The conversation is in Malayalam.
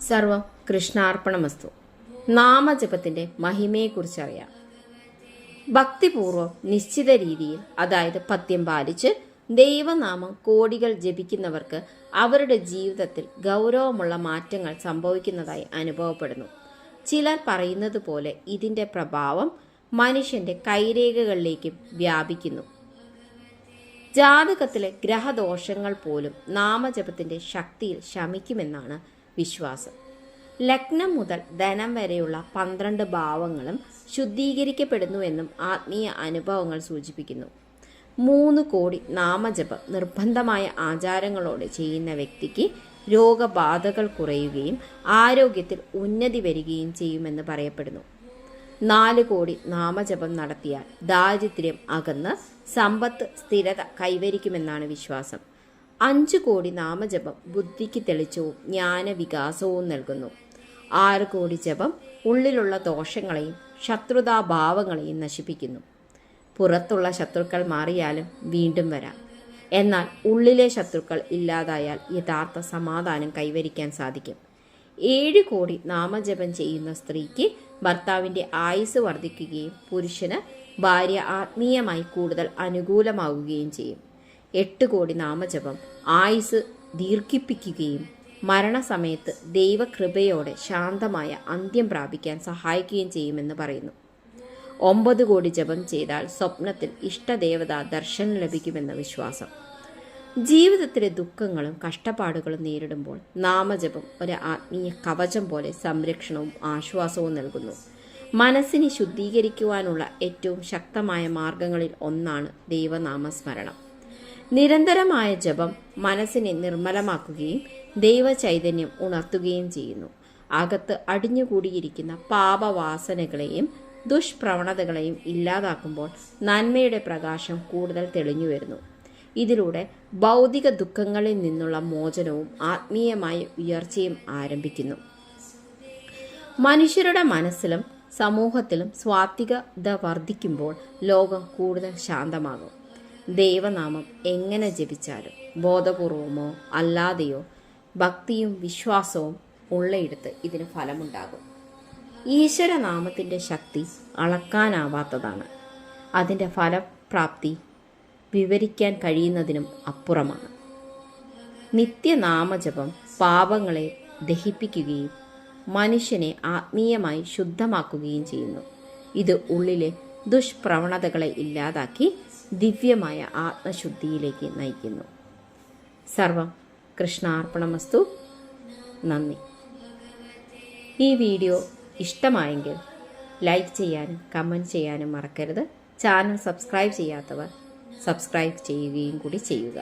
സർവം കൃഷ്ണാർപ്പണമസ്തു. നാമജപത്തിൻ്റെ മഹിമയെക്കുറിച്ചറിയാം. ഭക്തിപൂർവം നിശ്ചിത രീതിയിൽ, അതായത് പഥ്യം പാലിച്ച് ദൈവനാമം കോടികൾ ജപിക്കുന്നവർക്ക് അവരുടെ ജീവിതത്തിൽ ഗൗരവമുള്ള മാറ്റങ്ങൾ സംഭവിക്കുന്നതായി അനുഭവപ്പെടുന്നു. ചിലർ പറയുന്നത് പോലെ ഇതിൻ്റെ പ്രഭാവം മനുഷ്യൻ്റെ കൈരേഖകളിലേക്കും വ്യാപിക്കുന്നു. ജാതകത്തിലെ ഗ്രഹദോഷങ്ങൾ പോലും നാമജപത്തിൻ്റെ ശക്തിയിൽ ശമിക്കുമെന്നാണ് വിശ്വാസം. ലഗ്നം മുതൽ ധനം വരെയുള്ള 12 ഭാവങ്ങളും ശുദ്ധീകരിക്കപ്പെടുന്നുവെന്നും ആത്മീയ അനുഭവങ്ങൾ സൂചിപ്പിക്കുന്നു. 3 കോടി നാമജപം നിർബന്ധമായ ആചാരങ്ങളോടെ ചെയ്യുന്ന വ്യക്തിക്ക് രോഗബാധകൾ കുറയുകയും ആരോഗ്യത്തിൽ ഉന്നതി വരികയും ചെയ്യുമെന്ന് പറയപ്പെടുന്നു. 4 കോടി നാമജപം നടത്തിയാൽ ദാരിദ്ര്യം അകന്ന് സമ്പത്ത് സ്ഥിരത കൈവരിക്കുമെന്നാണ് വിശ്വാസം. 5 കോടി നാമജപം ബുദ്ധിക്ക് തെളിച്ചവും ജ്ഞാനവികാസവും നൽകുന്നു. 6 കോടി ജപം ഉള്ളിലുള്ള ദോഷങ്ങളെയും ശത്രുതാഭാവങ്ങളെയും നശിപ്പിക്കുന്നു. പുറത്തുള്ള ശത്രുക്കൾ മാറിയാലും വീണ്ടും വരാം. എന്നാൽ ഉള്ളിലെ ശത്രുക്കൾ ഇല്ലാതായാൽ യഥാർത്ഥ സമാധാനം കൈവരിക്കാൻ സാധിക്കും. 7 കോടി നാമജപം ചെയ്യുന്ന സ്ത്രീക്ക് ഭർത്താവിൻ്റെ ആയുസ് വർദ്ധിക്കുകയും പുരുഷന് ഭാര്യ ആത്മീയമായി കൂടുതൽ അനുകൂലമാവുകയും ചെയ്യും. 8 കോടി നാമജപം ആയുസ് ദീർഘിപ്പിക്കുകയും മരണസമയത്ത് ദൈവകൃപയോടെ ശാന്തമായ അന്ത്യം പ്രാപിക്കാൻ സഹായിക്കുകയും ചെയ്യുമെന്ന് പറയുന്നു. 9 കോടി ജപം ചെയ്താൽ സ്വപ്നത്തിൽ ഇഷ്ടദേവത ദർശനം ലഭിക്കുമെന്ന വിശ്വാസം. ജീവിതത്തിലെ ദുഃഖങ്ങളും കഷ്ടപ്പാടുകളും നേരിടുമ്പോൾ നാമജപം ഒരു ആത്മീയ കവചം പോലെ സംരക്ഷണവും ആശ്വാസവും നൽകുന്നു. മനസ്സിനെ ശുദ്ധീകരിക്കുവാനുള്ള ഏറ്റവും ശക്തമായ മാർഗങ്ങളിൽ ഒന്നാണ് ദൈവനാമസ്മരണം. നിരന്തരമായ ജപം മനസ്സിനെ നിർമ്മലമാക്കുകയും ദൈവചൈതന്യം ഉണർത്തുകയും ചെയ്യുന്നു. അകത്ത് അടിഞ്ഞുകൂടിയിരിക്കുന്ന പാപവാസനകളെയും ദുഷ്പ്രവണതകളെയും ഇല്ലാതാക്കുമ്പോൾ നന്മയുടെ പ്രകാശം കൂടുതൽ തെളിഞ്ഞു വരുന്നു. ഇതിലൂടെ ഭൗതിക ദുഃഖങ്ങളിൽ നിന്നുള്ള മോചനവും ആത്മീയമായ ഉയർച്ചയും ആരംഭിക്കുന്നു. മനുഷ്യരുടെ മനസ്സിലും സമൂഹത്തിലും സ്വാത്വികത വർദ്ധിക്കുമ്പോൾ ലോകം കൂടുതൽ ശാന്തമാകും. ദൈവനാമം എങ്ങനെ ജപിച്ചാലും ബോധപൂർവമോ അല്ലാതെയോ ഭക്തിയും വിശ്വാസവും ഉള്ളയിടത്ത് ഇതിന് ഫലമുണ്ടാകും. ഈശ്വരനാമത്തിൻ്റെ ശക്തി അളക്കാനാവാത്തതാണ്. അതിൻ്റെ ഫലപ്രാപ്തി വിവരിക്കാൻ കഴിയുന്നതിനും അപ്പുറമാണ്. നിത്യനാമജപം പാപങ്ങളെ ദഹിപ്പിക്കുകയും മനുഷ്യനെ ആത്മീയമായി ശുദ്ധമാക്കുകയും ചെയ്യുന്നു. ഇത് ഉള്ളിലെ ദുഷ്പ്രവണതകളെ ഇല്ലാതാക്കി ദിവ്യമായ ആത്മശുദ്ധിയിലേക്ക് നയിക്കുന്നു. സർവം കൃഷ്ണാർപ്പണമസ്തു. നന്ദി. ഈ വീഡിയോ ഇഷ്ടമായെങ്കിൽ ലൈക്ക് ചെയ്യാനും കമൻറ്റ് ചെയ്യാനും മറക്കരുത്. ചാനൽ സബ്സ്ക്രൈബ് ചെയ്യാത്തവർ സബ്സ്ക്രൈബ് ചെയ്യുകയും കൂടി ചെയ്യുക.